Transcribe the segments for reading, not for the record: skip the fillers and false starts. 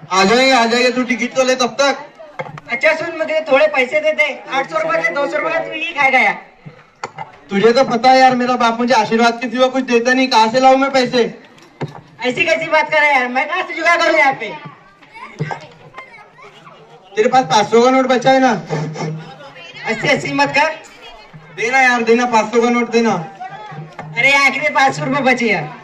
आ जाएंगे तू टिकट तो ले तब तक। अच्छा सुन, मुझे थोड़े पैसे दे दे, 800 रुपए दे, 200 रुपए तू ही खाएगा यार। तुझे तो पता है यार, मेरा बाप मुझे आशीर्वाद के सिवा कुछ देता नहीं, कहाँ से लाऊं मैं पैसे? ऐसी कैसी बात कर रहा है यार, मैं कहाँ से जुगाड़ करूँ यहाँ पे? तेरे पास 500 का नोट बचा है ना? ऐसी मत कर। देना यार, देना 500 का नोट देना। अरे आखिरी 500 रुपए बचे यार।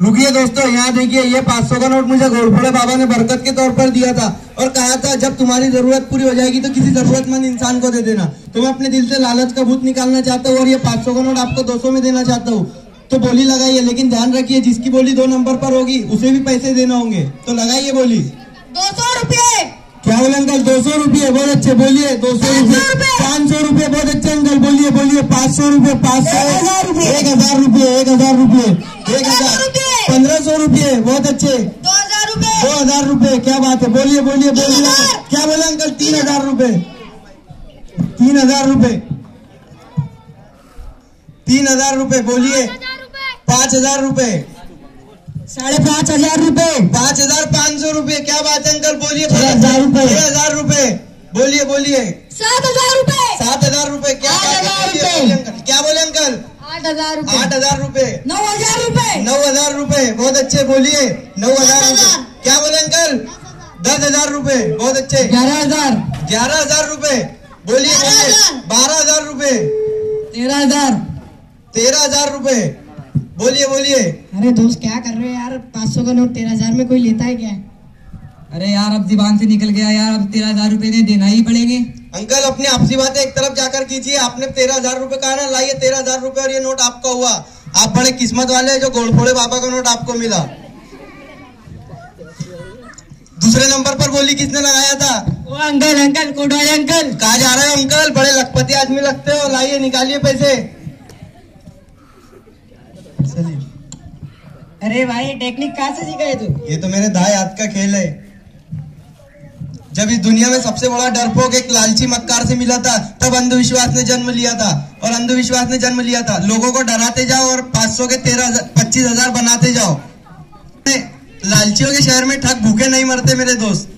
रुकिए दोस्तों, यहाँ देखिए, ये 500 का नोट मुझे घोड़फोड़े बाबा ने बरकत के तौर पर दिया था और कहा था जब तुम्हारी जरूरत पूरी हो जाएगी तो किसी जरूरतमंद इंसान को दे देना। तो मैं अपने दिल से लालच का भूत निकालना चाहता हूँ और ये 500 का नोट आपको 200 में देना चाहता हूँ। तो बोली लगाइए, लेकिन ध्यान रखिए जिसकी बोली 2 नंबर पर होगी उसे भी पैसे देना होंगे। तो लगाइए बोली। 200 रुपये। क्या बोले अंकल? 200 रुपये, बहुत अच्छे, बोलिए 200 रुपये। 500 रुपये, बहुत अच्छे अंकल, बोलिए बोलिए 500 रुपये। 500, 1000 रुपये, 1000 रुपये, 1000, 1500 रुपये, बहुत अच्छे, 2000 रुपये, 2000 रुपये, क्या बात है, बोलिए बोलिए बोलिए। क्या बोले अंकल? 3000 रुपये, 3000 रुपये, 3000 रुपये, बोलिए 5000 रुपये, 5500 रुपये, 5500 रुपये, क्या बात है अंकल, बोलिए 6000 रुपये, 6000 रुपये, बोलिए बोलिए 7000 रुपये, 7000 रुपये, क्या 8000 बोले अंकल? क्या बोले अंकल? 8000 रुपये, 8000 रुपये, 9000 रुपये, 9000 रुपये, बहुत अच्छे, बोलिए 9000 रुपये। क्या बोले अंकल? 10000 रुपये, बहुत अच्छे, 11000, 11000 रुपये, बोलिए बोलिए 12000 रुपये, 13000, 13000 रुपये, बोलिए बोलिए। अरे दोस्त क्या कर रहे हो यार? 500 का नोट 13000 में कोई लेता है क्या? अरे यार अब जुबान से निकल गया यार, अब 13000 रुपए ने देना ही पड़ेंगे। अंकल अपनी आपसी बातें एक तरफ जाकर कीजिए। आपने 13000 रुपए कहा ना, लाइए 13000 रुपए और ये नोट आपका हुआ। आप बड़े किस्मत वाले हैं जो घोड़फोड़े बाबा का नोट आपको मिला। दूसरे नंबर पर बोली किसने लगाया था? वो अंकल कोट वाले अंकल। कहा जा रहे हो अंकल? बड़े लखपति आदमी लगते हो, लाइए निकालिए पैसे। अरे भाई टेक्निक कहाँ से सीखा है तू? ये तो मेरे दाएं हाथ का खेल है। जब इस दुनिया में सबसे बड़ा डरपोक एक लालची मक्कार से मिला था, तब अंधविश्वास ने जन्म लिया था। और अंधविश्वास ने जन्म लिया था, लोगों को डराते जाओ और 500 के 25,000 बनाते जाओ। लालचियों के शहर में ठग भूखे नहीं मरते मेरे दोस्त।